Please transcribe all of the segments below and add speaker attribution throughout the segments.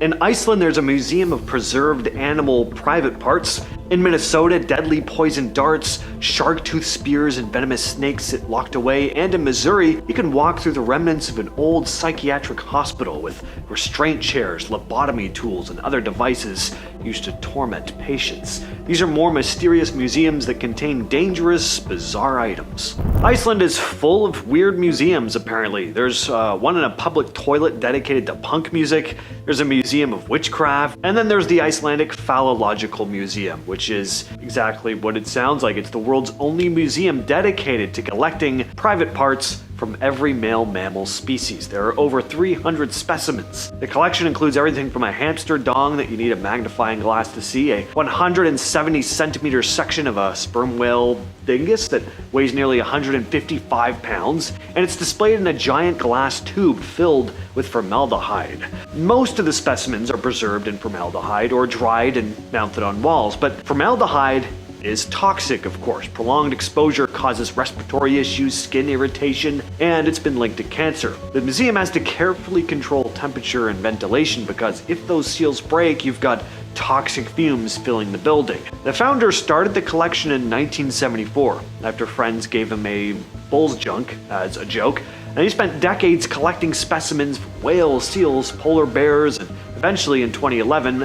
Speaker 1: In Iceland, there's a museum of preserved animal private parts. In Minnesota, deadly poison darts, shark-tooth spears, and venomous snakes sit locked away. And in Missouri, you can walk through the remnants of an old psychiatric hospital with restraint chairs, lobotomy tools, and other devices used to torment patients. These are more mysterious museums that contain dangerous, bizarre items. Iceland is full of weird museums, apparently. There's one in a public toilet dedicated to punk music, there's a museum of witchcraft, and then there's the Icelandic Phallological Museum, which is exactly what it sounds like. It's the world's only museum dedicated to collecting private parts from every male mammal species. There are over 300 specimens. The collection includes everything from a hamster dong that you need a magnifying glass to see, a 170 centimeter section of a sperm whale dingus that weighs nearly 155 pounds, and it's displayed in a giant glass tube filled with formaldehyde. Most of the specimens are preserved in formaldehyde or dried and mounted on walls, but formaldehyde is toxic, of course. Prolonged exposure causes respiratory issues, skin irritation, and it's been linked to cancer. The museum has to carefully control temperature and ventilation because if those seals break, you've got toxic fumes filling the building. The founder started the collection in 1974 after friends gave him a bull's junk as a joke, and he spent decades collecting specimens from whales, seals, polar bears, and eventually in 2011,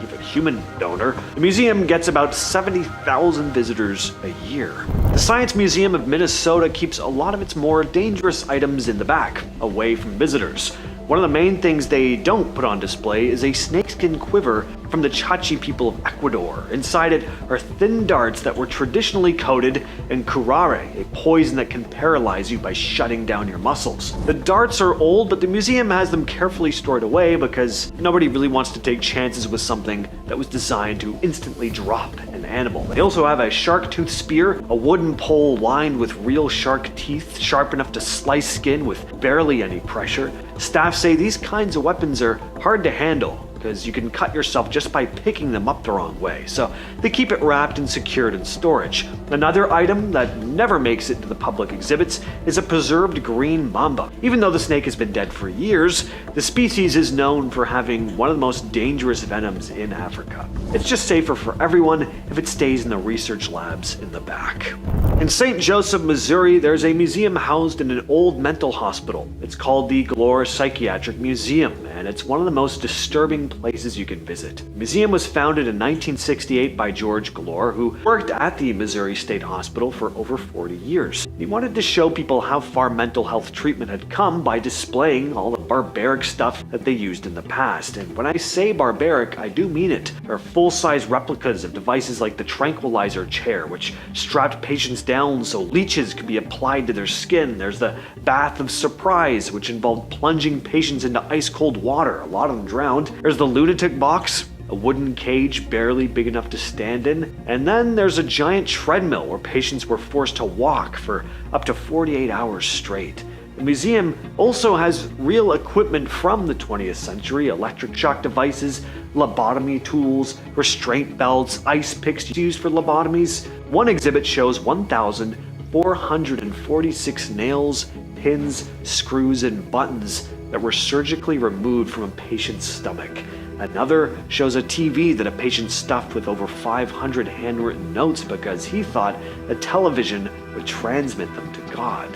Speaker 1: with a human donor, the museum gets about 70,000 visitors a year. The Science Museum of Minnesota keeps a lot of its more dangerous items in the back, away from visitors. One of the main things they don't put on display is a snakeskin quiver from the Chachi people of Ecuador. Inside it are thin darts that were traditionally coated in curare, a poison that can paralyze you by shutting down your muscles. The darts are old, but the museum has them carefully stored away because nobody really wants to take chances with something that was designed to instantly drop an animal. They also have a shark tooth spear, a wooden pole lined with real shark teeth, sharp enough to slice skin with barely any pressure. Staff say these kinds of weapons are hard to handle because you can cut yourself just by picking them up the wrong way, so they keep it wrapped and secured in storage. Another item that never makes it to the public exhibits is a preserved green mamba. Even though the snake has been dead for years, the species is known for having one of the most dangerous venoms in Africa. It's just safer for everyone if it stays in the research labs in the back. In St. Joseph, Missouri, there's a museum housed in an old mental hospital. It's called the Glore Psychiatric Museum, and it's one of the most disturbing places you can visit. The museum was founded in 1968 by George Glore, who worked at the Missouri State Hospital for over 40 years. He wanted to show people how far mental health treatment had come by displaying all the barbaric stuff that they used in the past. And when I say barbaric, I do mean it. There are full-size replicas of devices like the tranquilizer chair, which strapped patients down so leeches could be applied to their skin. There's the bath of surprise, which involved plunging patients into ice-cold water. A lot of them drowned. There's the lunatic box, a wooden cage barely big enough to stand in, and then there's a giant treadmill where patients were forced to walk for up to 48 hours straight. The museum also has real equipment from the 20th century, electric shock devices, lobotomy tools, restraint belts, ice picks used for lobotomies. One exhibit shows 1,446 nails, pins, screws, and buttons that were surgically removed from a patient's stomach. Another shows a TV that a patient stuffed with over 500 handwritten notes because he thought a television would transmit them to God.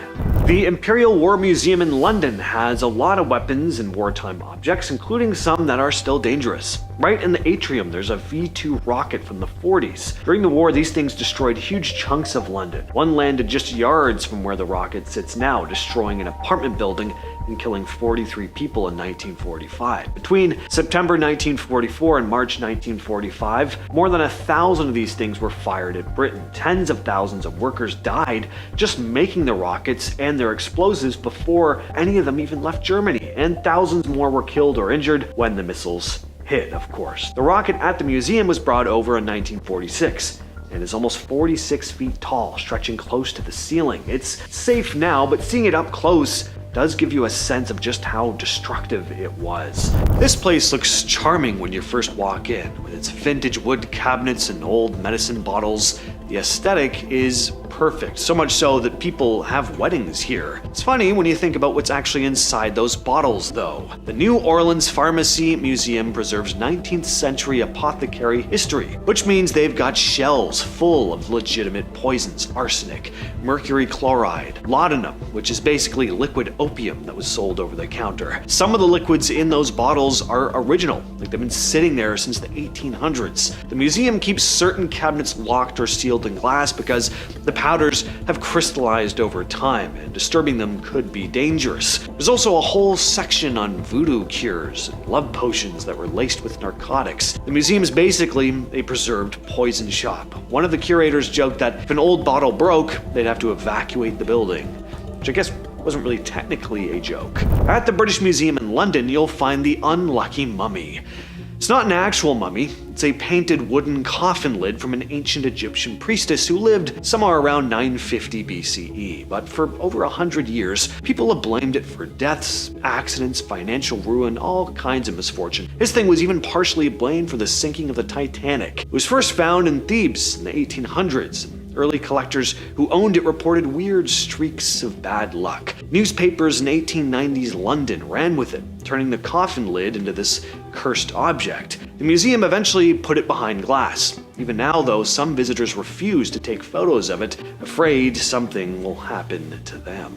Speaker 1: The Imperial War Museum in London has a lot of weapons and wartime objects, including some that are still dangerous. Right in the atrium, there's a V-2 rocket from the 40s. During the war, these things destroyed huge chunks of London. One landed just yards from where the rocket sits now, destroying an apartment building and killing 43 people in 1945. Between September 1944 and March 1945, more than 1,000 of these things were fired at Britain. Tens of thousands of workers died just making the rockets and their explosives before any of them even left Germany, and thousands more were killed or injured when the missiles hit, of course. The rocket at the museum was brought over in 1946. And is almost 46 feet tall, stretching close to the ceiling. It's safe now, but seeing it up close does give you a sense of just how destructive it was. This place looks charming when you first walk in, with its vintage wood cabinets and old medicine bottles. The aesthetic is perfect, so much so that people have weddings here. It's funny when you think about what's actually inside those bottles, though. The New Orleans Pharmacy Museum preserves 19th century apothecary history, which means they've got shelves full of legitimate poisons: arsenic, mercury chloride, laudanum, which is basically liquid opium that was sold over the counter. Some of the liquids in those bottles are original, like they've been sitting there since the 1800s. The museum keeps certain cabinets locked or sealed in glass because the powders have crystallized over time, and disturbing them could be dangerous. There's also a whole section on voodoo cures and love potions that were laced with narcotics. The museum's basically a preserved poison shop. One of the curators joked that if an old bottle broke, they'd have to evacuate the building, which I guess wasn't really technically a joke. At the British Museum in London, you'll find the Unlucky Mummy. It's not an actual mummy, it's a painted wooden coffin lid from an ancient Egyptian priestess who lived somewhere around 950 BCE. But for over 100 years, people have blamed it for deaths, accidents, financial ruin, all kinds of misfortune. This thing was even partially blamed for the sinking of the Titanic. It was first found in Thebes in the 1800s. Early collectors who owned it reported weird streaks of bad luck. Newspapers in 1890s London ran with it, turning the coffin lid into this cursed object. The museum eventually put it behind glass. Even now, though, some visitors refuse to take photos of it, afraid something will happen to them.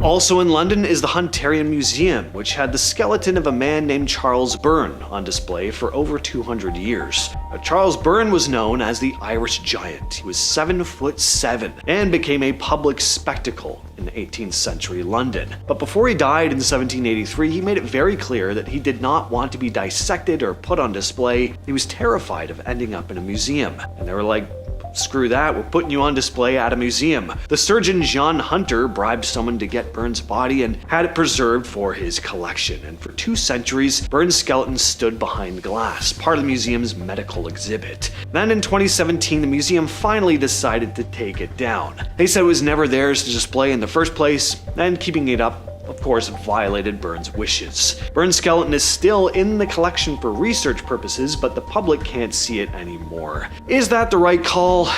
Speaker 1: Also in London is the Hunterian Museum, which had the skeleton of a man named Charles Byrne on display for over 200 years. Charles Byrne was known as the Irish Giant. He was 7'7" and became a public spectacle in 18th century London. But before he died in 1783, he made it very clear that he did not want to be dissected or put on display. He was terrified of ending up in a museum. And they were like, screw that, we're putting you on display at a museum. The surgeon John Hunter bribed someone to get Byrne's body and had it preserved for his collection. And for 2 centuries, Byrne's skeleton stood behind glass, part of the museum's medical exhibit. Then in 2017, the museum finally decided to take it down. They said it was never theirs to display in the first place, and keeping it up, of course, violated Byrne's wishes. Byrne's skeleton is still in the collection for research purposes, but the public can't see it anymore. Is that the right call?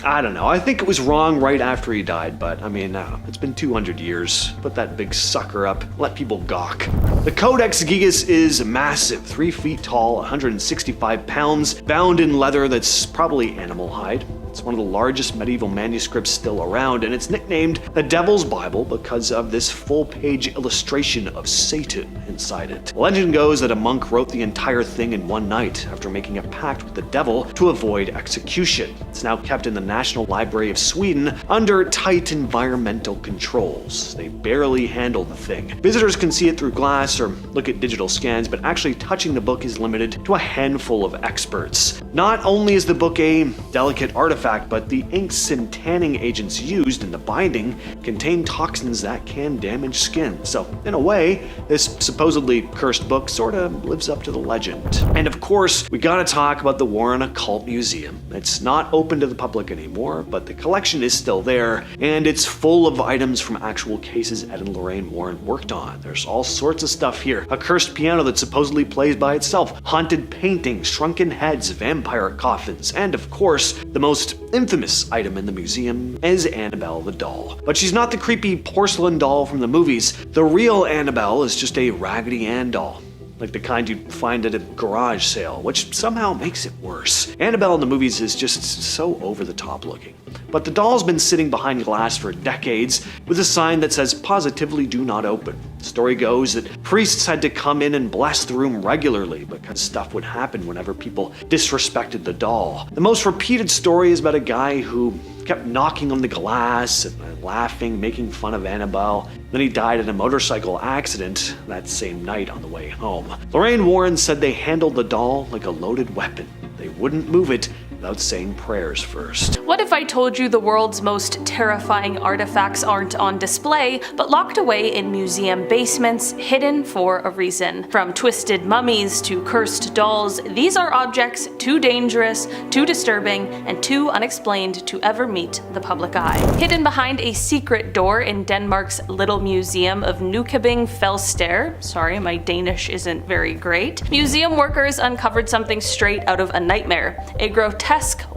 Speaker 1: I don't know. I think it was wrong right after he died, but I mean, it's been 200 years. Put that big sucker up, let people gawk. The Codex Gigas is massive, 3 feet tall, 165 pounds, bound in leather that's probably animal hide. It's one of the largest medieval manuscripts still around, and it's nicknamed the Devil's Bible because of this full-page illustration of Satan inside it. Legend goes that a monk wrote the entire thing in one night after making a pact with the devil to avoid execution. It's now kept in the National Library of Sweden under tight environmental controls. They barely handle the thing. Visitors can see it through glass or look at digital scans, but actually touching the book is limited to a handful of experts. Not only is the book a delicate artifact, but the inks and tanning agents used in the binding contain toxins that can damage skin. So, in a way, this supposedly cursed book sorta lives up to the legend. And of course, we gotta talk about the Warren Occult Museum. It's not open to the public anymore, but the collection is still there, and it's full of items from actual cases Ed and Lorraine Warren worked on. There's all sorts of stuff here. A cursed piano that supposedly plays by itself, haunted paintings, shrunken heads, vampire coffins, and of course, the most infamous item in the museum is Annabelle the doll. But she's not the creepy porcelain doll from the movies. The real Annabelle is just a Raggedy Ann doll, like the kind you'd find at a garage sale, which somehow makes it worse. Annabelle in the movies is just so over the top looking. But the doll's been sitting behind glass for decades with a sign that says positively do not open. The story goes that priests had to come in and bless the room regularly because stuff would happen whenever people disrespected the doll. The most repeated story is about a guy who kept knocking on the glass and laughing, making fun of Annabelle. Then he died in a motorcycle accident that same night on the way home. Lorraine Warren said they handled the doll like a loaded weapon. They wouldn't move it without saying prayers first.
Speaker 2: What if I told you the world's most terrifying artifacts aren't on display, but locked away in museum basements, hidden for a reason? From twisted mummies to cursed dolls, these are objects too dangerous, too disturbing, and too unexplained to ever meet the public eye. Hidden behind a secret door in Denmark's Little Museum of Nykøbing Falster, sorry, my Danish isn't very great, museum workers uncovered something straight out of a nightmare. A grotesque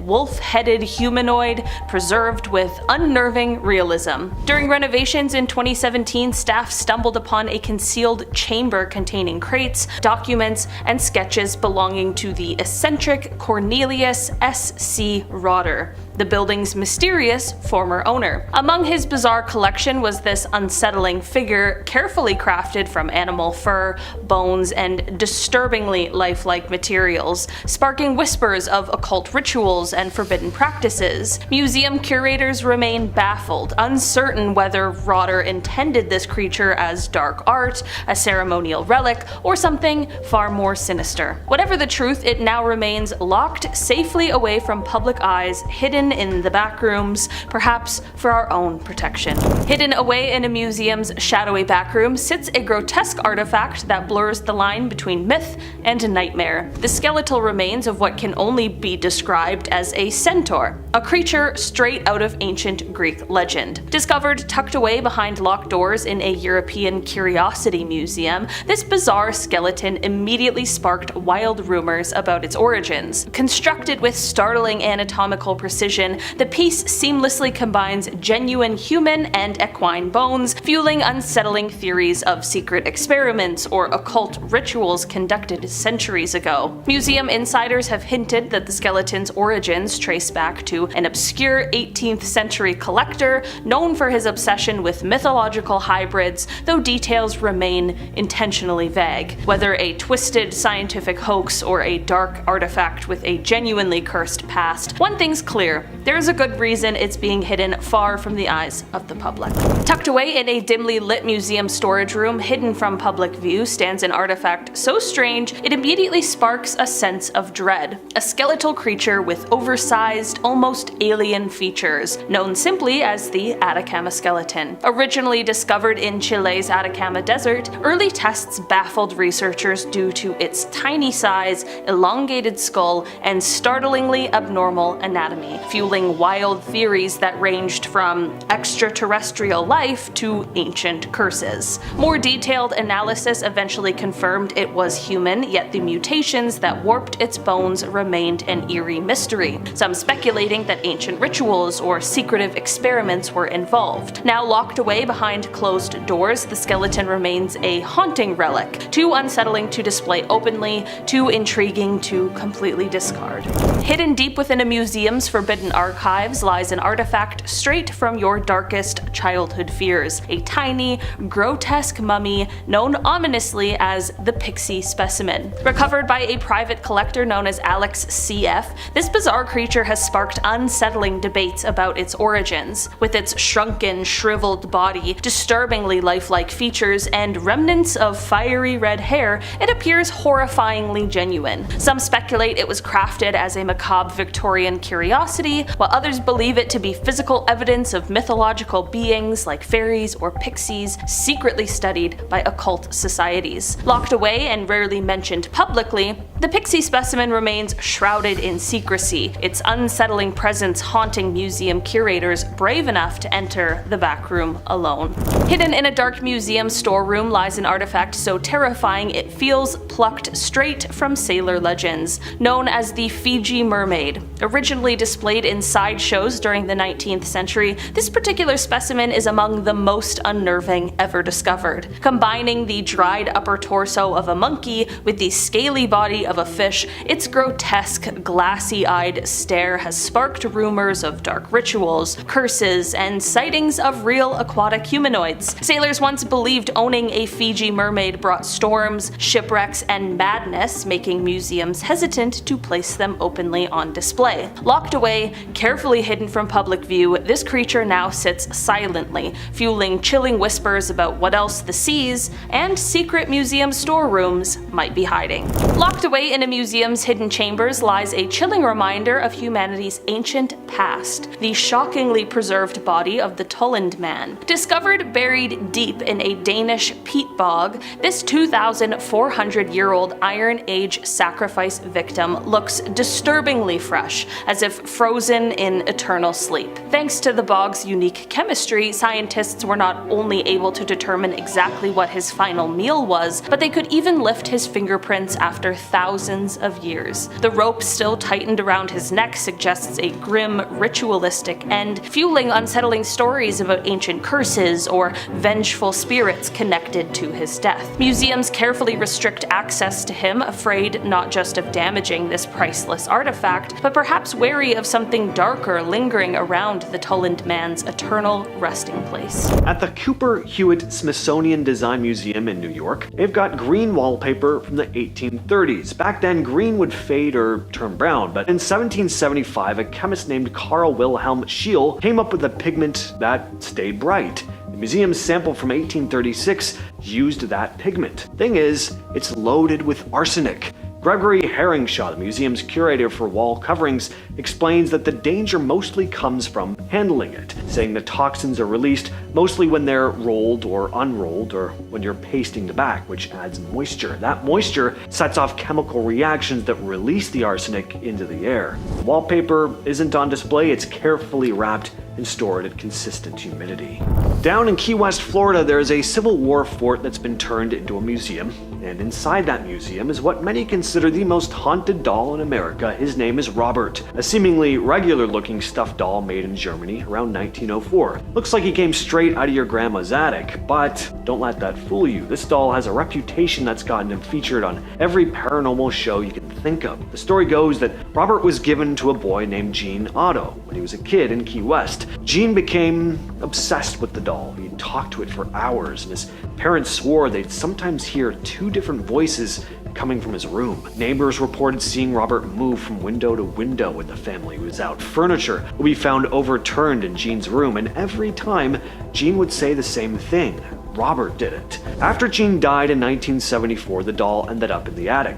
Speaker 2: wolf-headed humanoid preserved with unnerving realism. During renovations in 2017, staff stumbled upon a concealed chamber containing crates, documents, and sketches belonging to the eccentric Cornelius S.C. Rotter, the building's mysterious former owner. Among his bizarre collection was this unsettling figure, carefully crafted from animal fur, bones, and disturbingly lifelike materials, sparking whispers of occult rituals and forbidden practices. Museum curators remain baffled, uncertain whether Rotter intended this creature as dark art, a ceremonial relic, or something far more sinister. Whatever the truth, it now remains locked safely away from public eyes, hidden in the back rooms, perhaps for our own protection. Hidden away in a museum's shadowy back room sits a grotesque artifact that blurs the line between myth and nightmare. The skeletal remains of what can only be described as a centaur, a creature straight out of ancient Greek legend. Discovered tucked away behind locked doors in a European curiosity museum, this bizarre skeleton immediately sparked wild rumors about its origins. Constructed with startling anatomical precision, the piece seamlessly combines genuine human and equine bones, fueling unsettling theories of secret experiments or occult rituals conducted centuries ago. Museum insiders have hinted that the skeleton's origins trace back to an obscure 18th century collector known for his obsession with mythological hybrids, though details remain intentionally vague. Whether a twisted scientific hoax or a dark artifact with a genuinely cursed past, one thing's clear: there is a good reason it's being hidden far from the eyes of the public. Tucked away in a dimly lit museum storage room, hidden from public view, stands an artifact so strange it immediately sparks a sense of dread. A skeletal creature with oversized, almost alien features, known simply as the Atacama skeleton. Originally discovered in Chile's Atacama Desert, early tests baffled researchers due to its tiny size, elongated skull, and startlingly abnormal anatomy, fueling wild theories that ranged from extraterrestrial life to ancient curses. More detailed analysis eventually confirmed it was human, yet the mutations that warped its bones remained an eerie mystery, some speculating that ancient rituals or secretive experiments were involved. Now locked away behind closed doors, the skeleton remains a haunting relic, too unsettling to display openly, too intriguing to completely discard. Hidden deep within a museum's forbidden archives lies an artifact straight from your darkest childhood fears, a tiny, grotesque mummy known ominously as the Pixie specimen. Recovered by a private collector known as Alex CF, this bizarre creature has sparked unsettling debates about its origins. With its shrunken, shriveled body, disturbingly lifelike features, and remnants of fiery red hair, it appears horrifyingly genuine. Some speculate it was crafted as a macabre Victorian curiosity, while others believe it to be physical evidence of mythological beings like fairies or pixies secretly studied by occult societies. Locked away and rarely mentioned publicly, the Pixie specimen remains shrouded in secrecy, its unsettling presence haunting museum curators brave enough to enter the back room alone. Hidden in a dark museum storeroom lies an artifact so terrifying it feels plucked straight from sailor legends, known as the Fiji mermaid. Originally displayed in sideshows during the 19th century, this particular specimen is among the most unnerving ever discovered. Combining the dried upper torso of a monkey with the scaly body of a fish, its grotesque, glassy-eyed stare has sparked rumors of dark rituals, curses, and sightings of real aquatic humanoids. Sailors once believed owning a Fiji mermaid brought storms, shipwrecks, and madness, making museums hesitant to place them openly on display. Locked away, carefully hidden from public view, this creature now sits silently, fueling chilling whispers about what else the seas and secret museum storerooms might be hiding. Locked away in a museum's hidden chambers lies a chilling reminder of humanity's ancient past, the shockingly preserved body of the Tulland man. Discovered buried deep in a Danish peat bog, this 2,400-year-old Iron Age sacrifice victim looks disturbingly fresh, as if frozen frozen in eternal sleep. Thanks to the bog's unique chemistry, scientists were not only able to determine exactly what his final meal was, but they could even lift his fingerprints after thousands of years. The rope still tightened around his neck suggests a grim, ritualistic end, fueling unsettling stories about ancient curses or vengeful spirits connected to his death. Museums carefully restrict access to him, afraid not just of damaging this priceless artifact, but perhaps wary of something darker lingering around the Tulland man's eternal resting place.
Speaker 1: At the Cooper Hewitt Smithsonian Design Museum in New York, they've got green wallpaper from the 1830s. Back then, green would fade or turn brown, but in 1775, a chemist named Carl Wilhelm Scheele came up with a pigment that stayed bright. The museum's sample from 1836 used that pigment. Thing is, it's loaded with arsenic. Gregory Heringshaw, the museum's curator for wall coverings, explains that the danger mostly comes from handling it, saying the toxins are released mostly when they're rolled or unrolled or when you're pasting the back, which adds moisture. That moisture sets off chemical reactions that release the arsenic into the air. The wallpaper isn't on display, it's carefully wrapped and stored at consistent humidity. Down in Key West, Florida, there is a Civil War fort that's been turned into a museum, and inside that museum is what many consider the most haunted doll in America. His name is Robert, a seemingly regular-looking stuffed doll made in Germany around 1904. Looks like he came straight out of your grandma's attic, but don't let that fool you. This doll has a reputation that's gotten him featured on every paranormal show you can think of. The story goes that Robert was given to a boy named Gene Otto when he was a kid in Key West. Gene became obsessed with the doll. He'd talk to it for hours, and his parents swore they'd sometimes hear two different voices coming from his room. Neighbors reported seeing Robert move from window to window when the family was out. Furniture would be found overturned in Gene's room, and every time, Gene would say the same thing: Robert did it. After Gene died in 1974, the doll ended up in the attic.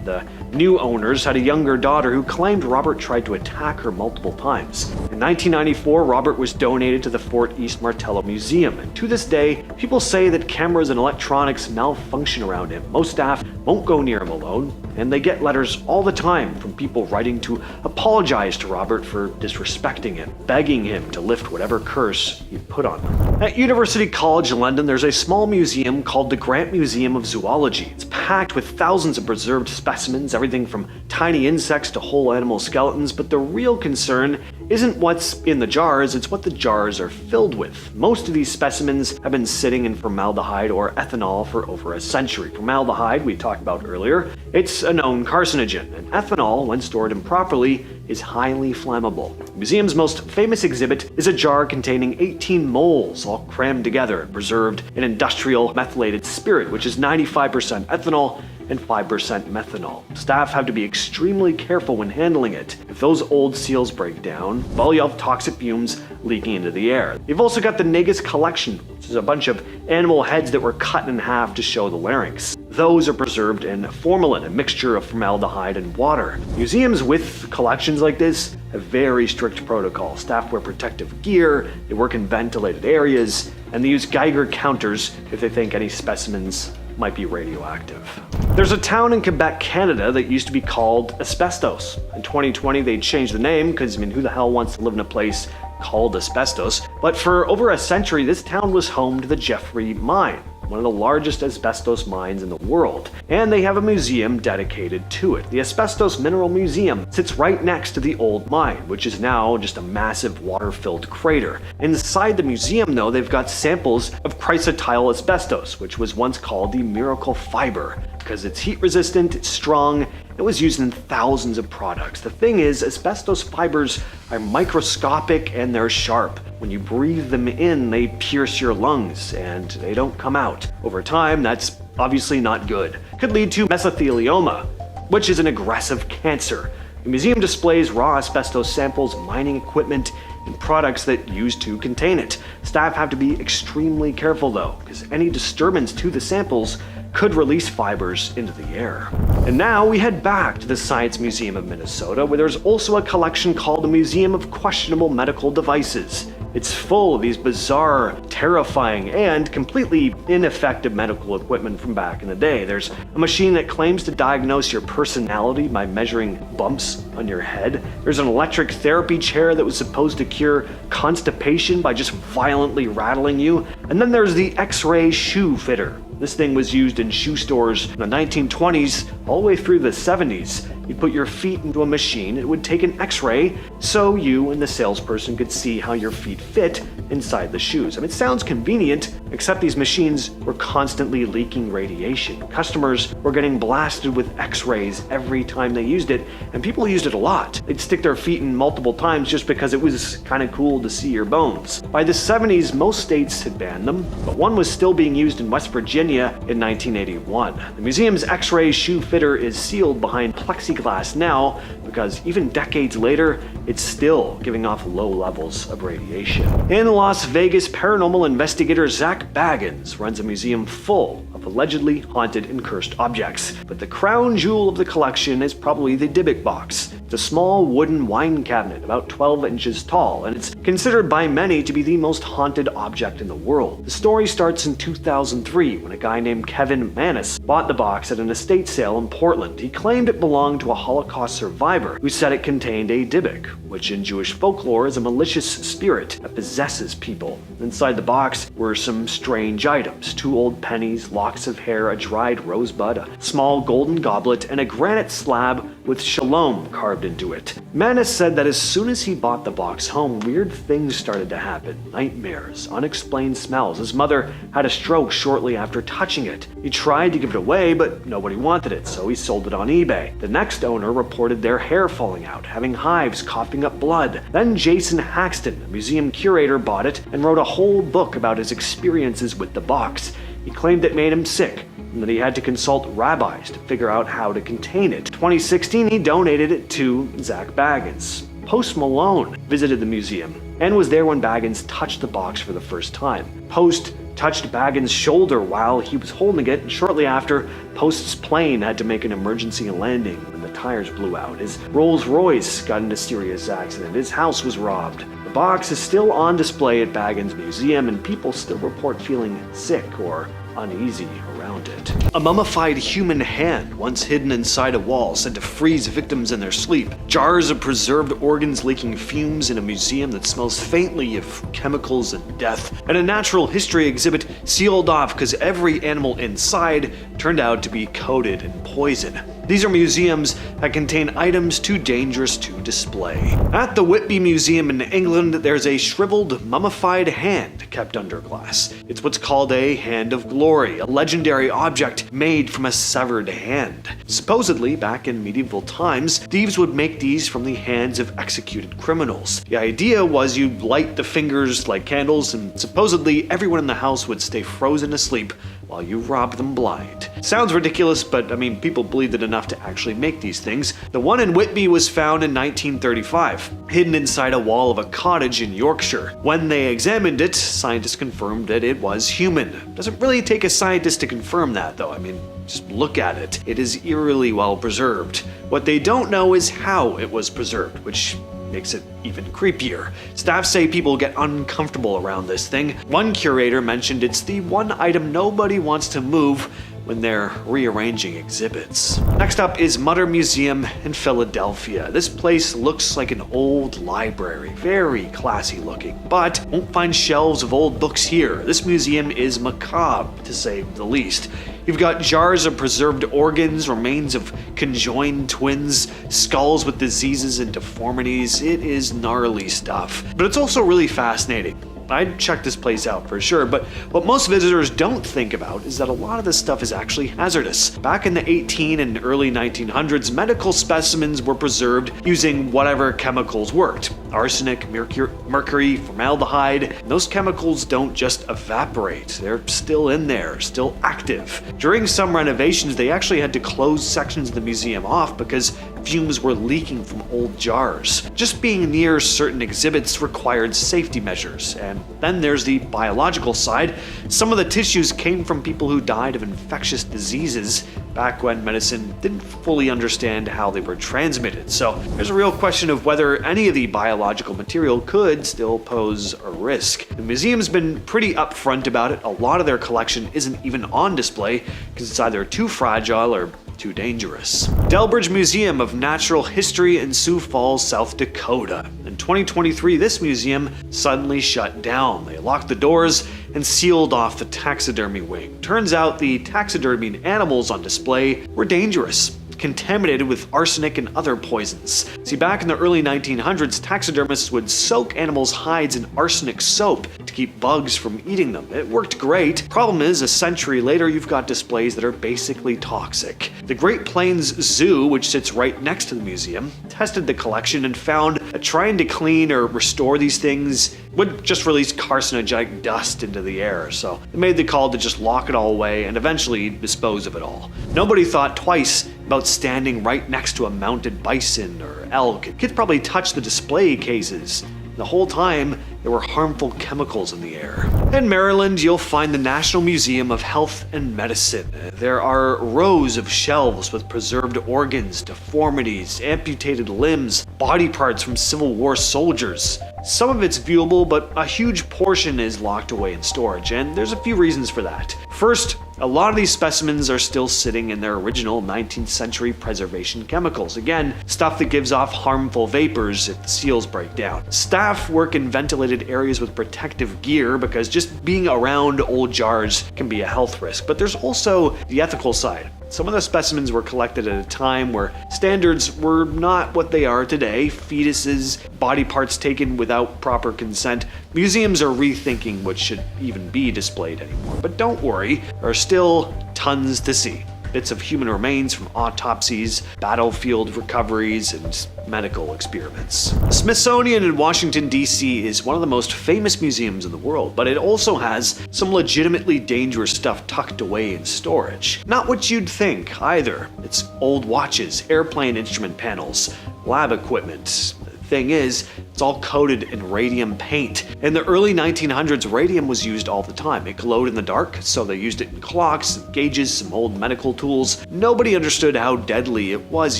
Speaker 1: The new owners had a younger daughter who claimed Robert tried to attack her multiple times. In 1994, Robert was donated to the Fort East Martello Museum, and to this day, people say that cameras and electronics malfunction around him. Most staff won't go near him alone, and they get letters all the time from people writing to apologize to Robert for disrespecting him, begging him to lift whatever curse he'd put on them. At University College London, there's a small museum called the Grant Museum of Zoology. It's packed with thousands of preserved specimens, everything from tiny insects to whole animal skeletons, but the real concern isn't what's in the jars, it's what the jars are filled with. Most of these specimens have been sitting in formaldehyde or ethanol for over a century. Formaldehyde, we talked about earlier, it's a known carcinogen, and ethanol, when stored improperly, is highly flammable. The museum's most famous exhibit is a jar containing 18 moles all crammed together and preserved in industrial methylated spirit, which is 95% ethanol and 5% methanol. Staff have to be extremely careful when handling it. If those old seals break down, well, you'll have toxic fumes leaking into the air. You've also got the Negus collection, which is a bunch of animal heads that were cut in half to show the larynx. Those are preserved in formalin, a mixture of formaldehyde and water. Museums with collections like this have very strict protocols. Staff wear protective gear, they work in ventilated areas, and they use Geiger counters if they think any specimens might be radioactive. There's a town in Quebec, Canada that used to be called Asbestos. In 2020, they changed the name because, who the hell wants to live in a place called asbestos? But for over a century, this town was home to the Jeffrey Mine, one of the largest asbestos mines in the world, and they have a museum dedicated to it. The Asbestos Mineral Museum sits right next to the old mine, which is now just a massive water-filled crater. Inside the museum, though, they've got samples of chrysotile asbestos, which was once called the miracle fiber, because it's heat-resistant, it's strong, it was used in thousands of products. The thing is, asbestos fibers are microscopic and they're sharp. When you breathe them in, they pierce your lungs and they don't come out. Over time, that's obviously not good. Could lead to mesothelioma, which is an aggressive cancer. The museum displays raw asbestos samples, mining equipment, and products that used to contain it. Staff have to be extremely careful though, because any disturbance to the samples could release fibers into the air. And now we head back to the Science Museum of Minnesota, where there's also a collection called the Museum of Questionable Medical Devices. It's full of these bizarre, terrifying, and completely ineffective medical equipment from back in the day. There's a machine that claims to diagnose your personality by measuring bumps on your head. There's an electric therapy chair that was supposed to cure constipation by just violently rattling you. And then there's the X-ray shoe fitter. This thing was used in shoe stores in the 1920s all the way through the 70s. You'd put your feet into a machine, it would take an x-ray so you and the salesperson could see how your feet fit inside the shoes. I mean, it sounds convenient, except these machines were constantly leaking radiation. Customers were getting blasted with x-rays every time they used it, and people used it a lot. They'd stick their feet in multiple times just because it was kind of cool to see your bones. By the 70s, most states had banned them, but one was still being used in West Virginia in 1981. The museum's x-ray shoe fitter is sealed behind plexiglass now because even decades later, it's still giving off low levels of radiation. In Las Vegas, paranormal investigator Zach Baggins runs a museum full of allegedly haunted and cursed objects. But the crown jewel of the collection is probably the Dybbuk box. It's a small wooden wine cabinet about 12 inches tall, and it's considered by many to be the most haunted object in the world. The story starts in 2003 when a guy named Kevin Manis bought the box at an estate sale in Portland. He claimed it belonged to a Holocaust survivor who said it contained a Dybbuk, which in Jewish folklore is a malicious spirit that possesses people. Inside the box were some strange items: 2 old pennies, locks of hair, a dried rosebud, a small golden goblet, and a granite slab with shalom carved into it. Manis said that as soon as he bought the box home, weird things started to happen. Nightmares, unexplained smells. His mother had a stroke shortly after touching it. He tried to give it away, but nobody wanted it, so he sold it on eBay. The next owner reported their hair falling out, having hives, coughing up blood. Then Jason Haxton, a museum curator, bought it and wrote a whole book about his experiences with the box. He claimed it made him sick, and that he had to consult rabbis to figure out how to contain it. In 2016, he donated it to Zach Baggins. Post Malone visited the museum and was there when Baggins touched the box for the first time. Post touched Baggins' shoulder while he was holding it, and shortly after, Post's plane had to make an emergency landing when the tires blew out. His Rolls-Royce got in a serious accident. His house was robbed. The box is still on display at Baggins' museum, and people still report feeling sick or uneasy around it. A mummified human hand once hidden inside a wall said to freeze victims in their sleep. Jars of preserved organs leaking fumes in a museum that smells faintly of chemicals and death. And a natural history exhibit sealed off because every animal inside turned out to be coated in poison. These are museums that contain items too dangerous to display. At the Whitby Museum in England, there's a shriveled, mummified hand kept under glass. It's what's called a Hand of Glory, a legendary object made from a severed hand. Supposedly, back in medieval times, thieves would make these from the hands of executed criminals. The idea was you'd light the fingers like candles, and supposedly everyone in the house would stay frozen asleep while you robbed them blind. Sounds ridiculous, but I mean, people believed it enough to actually make these things. The one in Whitby was found in 1935, hidden inside a wall of a cottage in Yorkshire. When they examined it, scientists confirmed that it was human. Doesn't really take a scientist to confirm that, though. I mean, just look at it. It is eerily well preserved. What they don't know is how it was preserved, which makes it even creepier. Staff say people get uncomfortable around this thing. One curator mentioned it's the one item nobody wants to move when they're rearranging exhibits. Next up is Mutter Museum in Philadelphia. This place looks like an old library, very classy looking, but won't find shelves of old books here. This museum is macabre, to say the least. You've got jars of preserved organs, remains of conjoined twins, skulls with diseases and deformities. It is gnarly stuff, but it's also really fascinating. I'd check this place out for sure, but what most visitors don't think about is that a lot of this stuff is actually hazardous. Back in the 18 and early 1900s, medical specimens were preserved using whatever chemicals worked. Arsenic, mercury, formaldehyde. And those chemicals don't just evaporate. They're still in there, still active. During some renovations, they actually had to close sections of the museum off because fumes were leaking from old jars. Just being near certain exhibits required safety measures. And then there's the biological side. Some of the tissues came from people who died of infectious diseases, back when medicine didn't fully understand how they were transmitted. So there's a real question of whether any of the biological material could still pose a risk. The museum's been pretty upfront about it. A lot of their collection isn't even on display because it's either too fragile or too dangerous. Delbridge Museum of Natural History in Sioux Falls, South Dakota. In 2023, this museum suddenly shut down. They locked the doors and sealed off the taxidermy wing. Turns out the taxidermied animals on display were dangerous, contaminated with arsenic and other poisons. See, back in the early 1900s, taxidermists would soak animals' hides in arsenic soap to keep bugs from eating them. It worked great. Problem is, a century later, you've got displays that are basically toxic. The Great Plains Zoo, which sits right next to the museum, tested the collection and found that trying to clean or restore these things would just release carcinogenic dust into the air, so they made the call to just lock it all away and eventually dispose of it all. Nobody thought twice about standing right next to a mounted bison or elk. Kids probably touched the display cases. The whole time, there were harmful chemicals in the air. In Maryland, you'll find the National Museum of Health and Medicine. There are rows of shelves with preserved organs, deformities, amputated limbs, body parts from Civil War soldiers. Some of it's viewable, but a huge portion is locked away in storage, and there's a few reasons for that. First, a lot of these specimens are still sitting in their original 19th century preservation chemicals. Again, stuff that gives off harmful vapors if the seals break down. Staff work in ventilated areas with protective gear because just being around old jars can be a health risk. But there's also the ethical side. Some of the specimens were collected at a time where standards were not what they are today. Fetuses, body parts taken without proper consent. Museums are rethinking what should even be displayed anymore. But don't worry, there are still tons to see. Bits of human remains from autopsies, battlefield recoveries, and medical experiments. The Smithsonian in Washington, D.C. is one of the most famous museums in the world, but it also has some legitimately dangerous stuff tucked away in storage. Not what you'd think, either. It's old watches, airplane instrument panels, lab equipment. Thing is, it's all coated in radium paint. In the early 1900s, radium was used all the time. It glowed in the dark, so they used it in clocks, gauges, some old medical tools. Nobody understood how deadly it was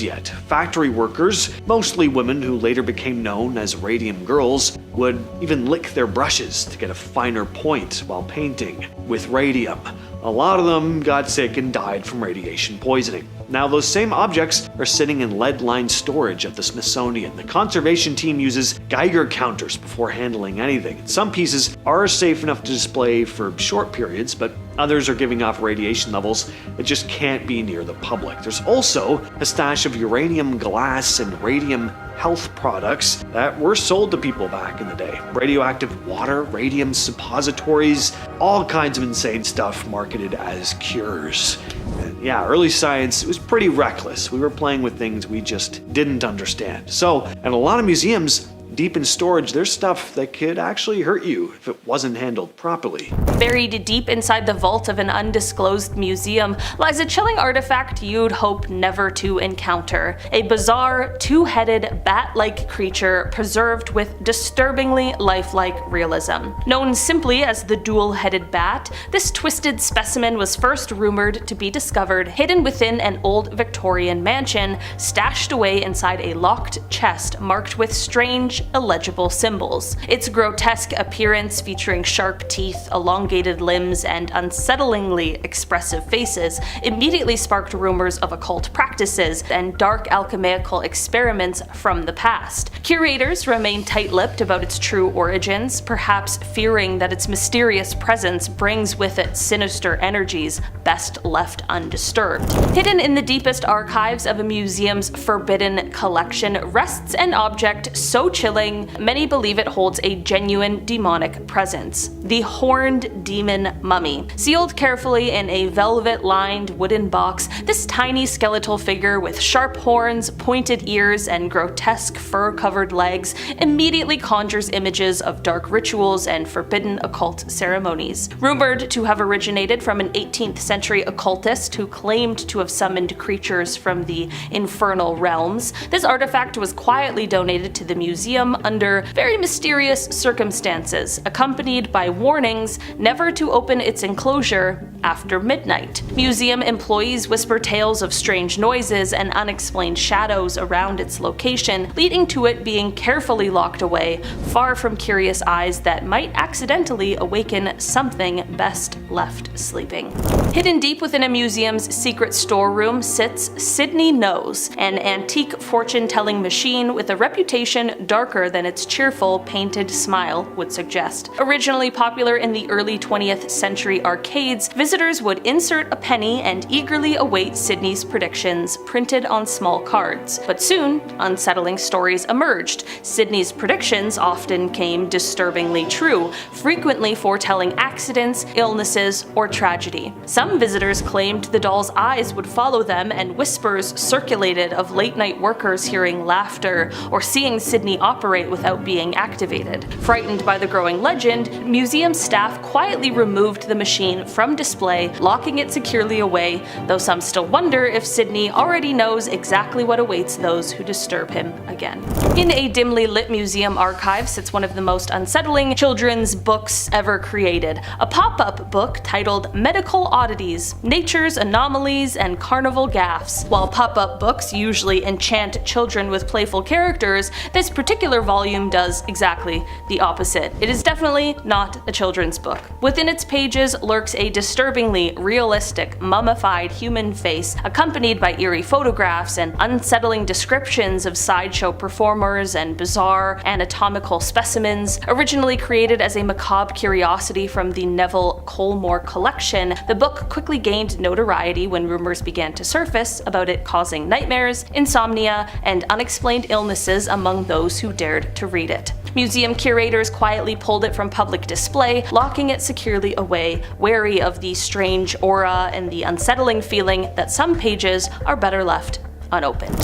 Speaker 1: yet. Factory workers, mostly women who later became known as radium girls, would even lick their brushes to get a finer point while painting with radium. A lot of them got sick and died from radiation poisoning. Now, those same objects are sitting in lead-lined storage at the Smithsonian. The conservation team uses Geiger counters before handling anything. Some pieces are safe enough to display for short periods, but others are giving off radiation levels that just can't be near the public. There's also a stash of uranium glass and radium health products that were sold to people back in the day. Radioactive water, radium suppositories, all kinds of insane stuff marketed as cures. And yeah, early science, it was pretty reckless. We were playing with things we just didn't understand. So, at a lot of museums, deep in storage, there's stuff that could actually hurt you if it wasn't handled properly.
Speaker 2: Buried deep inside the vault of an undisclosed museum lies a chilling artifact you'd hope never to encounter. A bizarre, two-headed, bat-like creature preserved with disturbingly lifelike realism. Known simply as the dual-headed bat, this twisted specimen was first rumored to be discovered hidden within an old Victorian mansion, stashed away inside a locked chest marked with strange, illegible symbols. Its grotesque appearance, featuring sharp teeth, elongated limbs, and unsettlingly expressive faces, immediately sparked rumors of occult practices and dark alchemical experiments from the past. Curators remain tight-lipped about its true origins, perhaps fearing that its mysterious presence brings with it sinister energies best left undisturbed. Hidden in the deepest archives of a museum's forbidden collection rests an object so chilling many believe it holds a genuine demonic presence: the horned demon mummy. Sealed carefully in a velvet-lined wooden box, this tiny skeletal figure with sharp horns, pointed ears, and grotesque fur-covered legs immediately conjures images of dark rituals and forbidden occult ceremonies. Rumored to have originated from an 18th century occultist who claimed to have summoned creatures from the infernal realms, this artifact was quietly donated to the museum under very mysterious circumstances, accompanied by warnings never to open its enclosure after midnight. Museum employees whisper tales of strange noises and unexplained shadows around its location, leading to it being carefully locked away, far from curious eyes that might accidentally awaken something best left sleeping. Hidden deep within a museum's secret storeroom sits Sydney Knows, an antique fortune-telling machine with a reputation darker than its cheerful, painted smile would suggest. Originally popular in the early 20th century arcades, visitors would insert a penny and eagerly await Sydney's predictions printed on small cards. But soon, unsettling stories emerged. Sydney's predictions often came disturbingly true, frequently foretelling accidents, illnesses, or tragedy. Some visitors claimed the doll's eyes would follow them, and whispers circulated of late-night workers hearing laughter or seeing Sydney operate without being activated. Frightened by the growing legend, museum staff quietly removed the machine from display, locking it securely away, though some still wonder if Sydney already knows exactly what awaits those who disturb him again. In a dimly lit museum archive sits one of the most unsettling children's books ever created, a pop-up book titled Medical Oddities, Nature's Anomalies and Carnival Gaffes. While pop-up books usually enchant children with playful characters, this particular volume does exactly the opposite. It is definitely not a children's book. Within its pages lurks a disturbingly realistic, mummified human face, accompanied by eerie photographs and unsettling descriptions of sideshow performers and bizarre anatomical specimens. Originally created as a macabre curiosity from the Neville Colmore collection, the book quickly gained notoriety when rumors began to surface about it causing nightmares, insomnia, and unexplained illnesses among those who dared to read it. Museum curators quietly pulled it from public display, locking it securely away, wary of the strange aura and the unsettling feeling that some pages are better left unopened.